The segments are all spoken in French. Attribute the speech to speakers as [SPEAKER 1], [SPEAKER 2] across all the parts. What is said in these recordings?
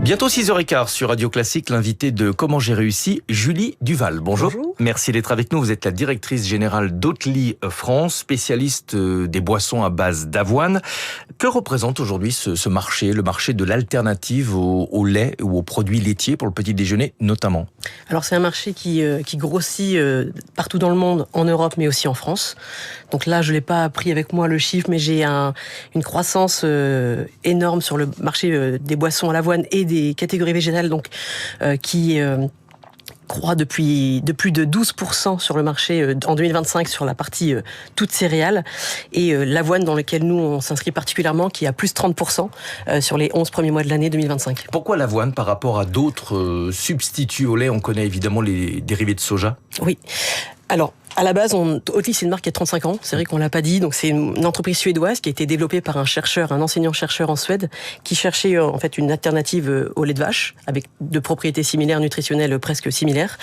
[SPEAKER 1] Bientôt 6h15 sur Radio Classique, l'invité de Comment j'ai réussi, Julie Duval. Bonjour.
[SPEAKER 2] Bonjour.
[SPEAKER 1] Merci d'être avec nous. Vous êtes la directrice générale d'Oatly France, spécialiste des boissons à base d'avoine. Que représente aujourd'hui ce marché, le marché de l'alternative au lait ou aux produits laitiers pour le petit déjeuner notamment?
[SPEAKER 2] Alors c'est un marché qui grossit partout dans le monde, en Europe mais aussi en France. Donc là, je l'ai pas pris avec moi le chiffre, mais j'ai une croissance énorme sur le marché des boissons à l'avoine et des catégories végétales, donc qui croît de plus de 12% sur le marché en 2025 sur la partie toute céréales, et l'avoine dans laquelle nous on s'inscrit particulièrement, qui a plus 30% sur les 11 premiers mois de l'année 2025.
[SPEAKER 1] Pourquoi l'avoine par rapport à d'autres substituts au lait? On connaît évidemment les dérivés de soja.
[SPEAKER 2] Oui. Alors, à la base, Oatly, c'est une marque qui a 35 ans. C'est vrai qu'on l'a pas dit. Donc, c'est une entreprise suédoise qui a été développée par un enseignant-chercheur en Suède, qui cherchait en fait une alternative au lait de vache, avec de propriétés similaires, nutritionnelles presque similaires.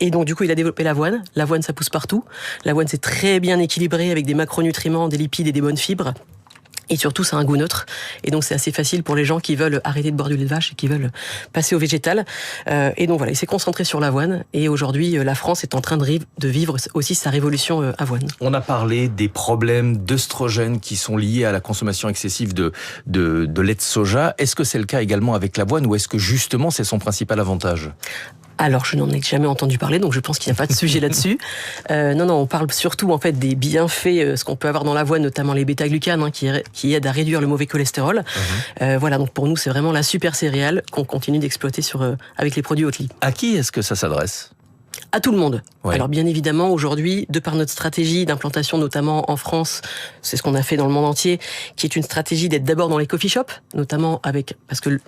[SPEAKER 2] Et donc, du coup, il a développé l'avoine. L'avoine, ça pousse partout. L'avoine, c'est très bien équilibré avec des macronutriments, des lipides et des bonnes fibres. Et surtout, ça a un goût neutre. Et donc, c'est assez facile pour les gens qui veulent arrêter de boire du lait de vache et qui veulent passer au végétal. Et donc, voilà, il s'est concentré sur l'avoine. Et aujourd'hui, la France est en train de vivre aussi sa révolution avoine.
[SPEAKER 1] On a parlé des problèmes d'œstrogènes qui sont liés à la consommation excessive de lait de soja. Est-ce que c'est le cas également avec l'avoine, ou est-ce que justement c'est son principal avantage?
[SPEAKER 2] Alors, je n'en ai jamais entendu parler, donc je pense qu'il n'y a pas de sujet là-dessus. Non, on parle surtout en fait des bienfaits, ce qu'on peut avoir dans l'avoine, notamment les bêta-glucanes, qui aident à réduire le mauvais cholestérol. Voilà, donc pour nous, c'est vraiment la super céréale qu'on continue d'exploiter avec les produits Oatly.
[SPEAKER 1] À qui est-ce que ça s'adresse?
[SPEAKER 2] À tout le monde.
[SPEAKER 1] Ouais.
[SPEAKER 2] Alors bien évidemment, aujourd'hui, de par notre stratégie d'implantation, notamment en France, c'est ce qu'on a fait dans le monde entier, qui est une stratégie d'être d'abord dans les coffee shops, notamment parce que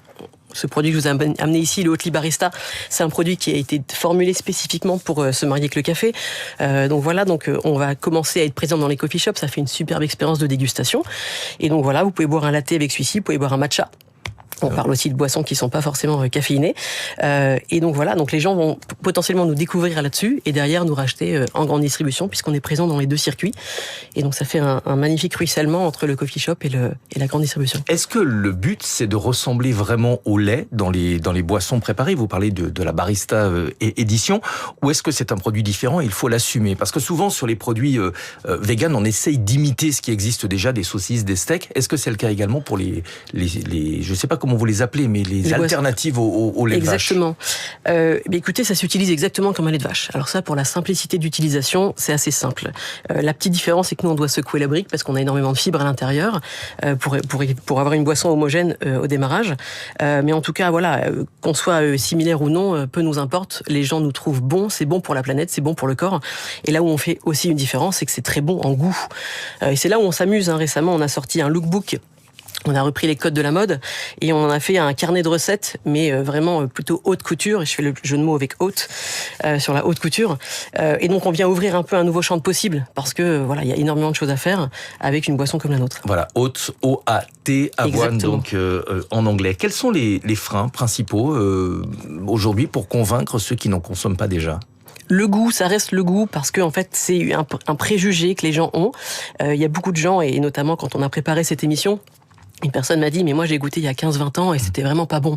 [SPEAKER 2] ce produit que je vous ai amené ici, le Oatly Barista, c'est un produit qui a été formulé spécifiquement pour se marier avec le café. Donc voilà, on va commencer à être présent dans les coffee shops. Ça fait une superbe expérience de dégustation. Et donc voilà, vous pouvez boire un latte avec celui-ci, vous pouvez boire un matcha. On parle aussi de boissons qui sont pas forcément caféinées. Et donc voilà, donc les gens vont potentiellement nous découvrir là-dessus et derrière nous racheter en grande distribution, puisqu'on est présent dans les deux circuits. Et donc ça fait un magnifique ruissellement entre le coffee shop et la grande distribution.
[SPEAKER 1] Est-ce que le but, c'est de ressembler vraiment au lait dans les boissons préparées? Vous parlez de la Barista édition, ou est-ce que c'est un produit différent et il faut l'assumer? Parce que souvent sur les produits vegan, on essaye d'imiter ce qui existe déjà, des saucisses, des steaks. Est-ce que c'est le cas également pour les je sais pas comment vous les appelez, mais les alternatives au lait de vache?
[SPEAKER 2] Exactement. Écoutez, ça s'utilise exactement comme un lait de vache. Alors ça, pour la simplicité d'utilisation, c'est assez simple. La petite différence, c'est que nous, on doit secouer la brique parce qu'on a énormément de fibres à l'intérieur pour avoir une boisson homogène au démarrage. Mais en tout cas, voilà, qu'on soit similaire ou non, peu nous importe. Les gens nous trouvent bons, c'est bon pour la planète, c'est bon pour le corps. Et là où on fait aussi une différence, c'est que c'est très bon en goût. Et c'est là où on s'amuse. Récemment, on a sorti un lookbook. On a repris les codes de la mode et on en a fait un carnet de recettes, mais vraiment plutôt haute couture. Et je fais le jeu de mots avec haute sur la haute couture. Et donc on vient ouvrir un peu un nouveau champ de possibles parce que voilà, il y a énormément de choses à faire avec une boisson comme la nôtre. Voilà,
[SPEAKER 1] haute, O-A-T, avoine. Exactement. Donc en anglais. Quels sont les freins principaux aujourd'hui pour convaincre ceux qui n'en consomment pas déjà?
[SPEAKER 2] Le goût, ça reste le goût parce que en fait c'est un préjugé que les gens ont. Il y a beaucoup de gens, et notamment quand on a préparé cette émission, une personne m'a dit, mais moi j'ai goûté il y a 15-20 ans et c'était vraiment pas bon.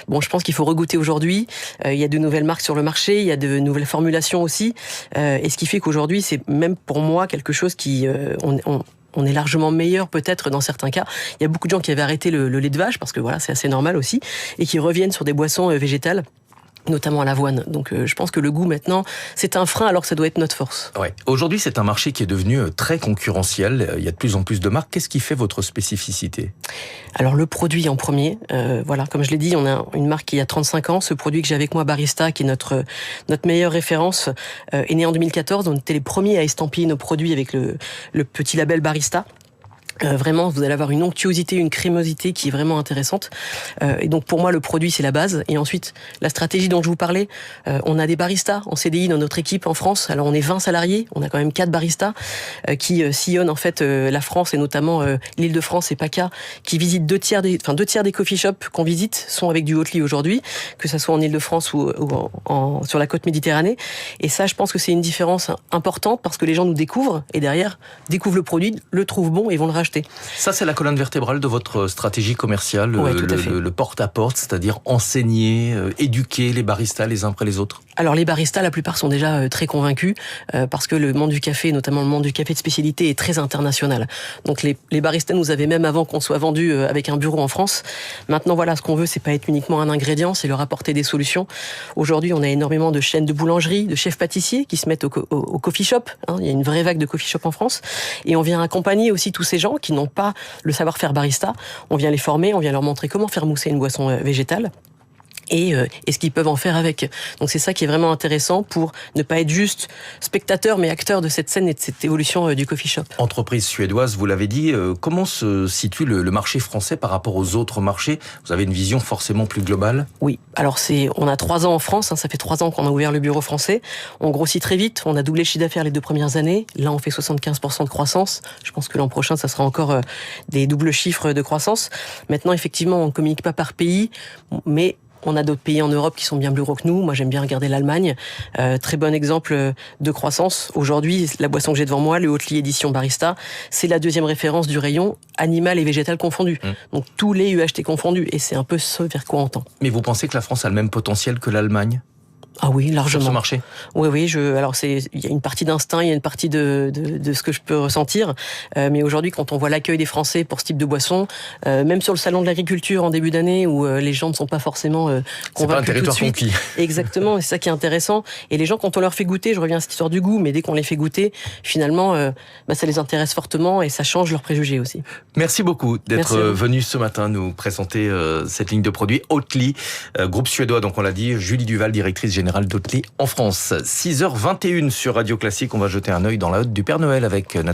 [SPEAKER 2] Bon, je pense qu'il faut regoûter aujourd'hui. Il y a de nouvelles marques sur le marché, il y a de nouvelles formulations aussi. Et ce qui fait qu'aujourd'hui, c'est même pour moi quelque chose qui... on est largement meilleur peut-être dans certains cas. Il y a beaucoup de gens qui avaient arrêté le lait de vache, parce que voilà, c'est assez normal aussi, et qui reviennent sur des boissons végétales, notamment à l'avoine. Donc je pense que le goût maintenant, c'est un frein alors que ça doit être notre force.
[SPEAKER 1] Ouais. Aujourd'hui, c'est un marché qui est devenu très concurrentiel. Il y a de plus en plus de marques. Qu'est-ce qui fait votre spécificité?
[SPEAKER 2] Alors le produit en premier, voilà, comme je l'ai dit, on a une marque qui a 35 ans. Ce produit que j'ai avec moi, Barista, qui est notre meilleure référence, est né en 2014. On était les premiers à estampiller nos produits avec le petit label Barista. Vraiment, vous allez avoir une onctuosité, une crémosité qui est vraiment intéressante. Et donc, pour moi, le produit, c'est la base. Et ensuite, la stratégie dont je vous parlais, on a des baristas en CDI dans notre équipe en France. Alors, on est 20 salariés. On a quand même 4 baristas qui sillonnent, en fait, la France et notamment l'Île-de-France et PACA, qui visitent deux tiers des coffee shops qu'on visite sont avec du Oatly aujourd'hui, que ça soit en Île-de-France ou sur la côte Méditerranée. Et ça, je pense que c'est une différence importante parce que les gens nous découvrent et derrière, découvrent le produit, le trouvent bon et vont le rajouter racheter.
[SPEAKER 1] Ça, c'est la colonne vertébrale de votre stratégie commerciale,
[SPEAKER 2] Ouais, tout à fait.
[SPEAKER 1] le porte-à-porte, c'est-à-dire enseigner, éduquer les baristas les uns après les autres.
[SPEAKER 2] Alors les baristas, la plupart sont déjà très convaincus parce que le monde du café, notamment le monde du café de spécialité, est très international. Donc les baristas nous avaient même avant qu'on soit vendus avec un bureau en France. Maintenant voilà, ce qu'on veut, c'est pas être uniquement un ingrédient, c'est leur apporter des solutions. Aujourd'hui, on a énormément de chaînes de boulangerie, de chefs pâtissiers qui se mettent au coffee shop. Il y a une vraie vague de coffee shop en France. Et on vient accompagner aussi tous ces gens qui n'ont pas le savoir-faire barista. On vient les former, on vient leur montrer comment faire mousser une boisson végétale. Et ce qu'ils peuvent en faire avec. Donc c'est ça qui est vraiment intéressant pour ne pas être juste spectateur mais acteur de cette scène et de cette évolution du coffee shop.
[SPEAKER 1] Entreprise suédoise, vous l'avez dit, comment se situe le marché français par rapport aux autres marchés? Vous avez une vision forcément plus globale?
[SPEAKER 2] Oui, alors on a 3 ans en France, ça fait 3 ans qu'on a ouvert le bureau français. On grossit très vite, on a doublé le chiffre d'affaires les 2 premières années. Là, on fait 75% de croissance. Je pense que l'an prochain, ça sera encore des doubles chiffres de croissance. Maintenant, effectivement, on ne communique pas par pays, mais on a d'autres pays en Europe qui sont bien plus gros que nous. Moi, j'aime bien regarder l'Allemagne. Très bon exemple de croissance. Aujourd'hui, la boisson que j'ai devant moi, le Oatly édition Barista, c'est la 2e référence du rayon animal et végétal confondus. Donc, tous les UHT confondus. Et c'est un peu ce vers quoi on tend.
[SPEAKER 1] Mais vous pensez que la France a le même potentiel que l'Allemagne?
[SPEAKER 2] Ah oui, largement.
[SPEAKER 1] Sur ce marché?
[SPEAKER 2] Oui. Alors il y a une partie d'instinct, il y a une partie de ce que je peux ressentir. Mais aujourd'hui, quand on voit l'accueil des Français pour ce type de boisson, même sur le salon de l'agriculture en début d'année, où les gens ne sont pas forcément convaincus
[SPEAKER 1] c'est pas un territoire
[SPEAKER 2] tout de suite.
[SPEAKER 1] conquis.
[SPEAKER 2] Exactement, c'est ça qui est intéressant. Et les gens, quand on leur fait goûter, je reviens à cette histoire du goût, mais dès qu'on les fait goûter, finalement, ça les intéresse fortement et ça change leurs préjugés aussi.
[SPEAKER 1] Merci beaucoup d'être venu ce matin nous présenter cette ligne de produits Oatly, groupe suédois, donc on l'a dit, Julie Duval, directrice générale d'Oatly en France. 6h21 sur Radio Classique, on va jeter un œil dans la hotte du Père Noël avec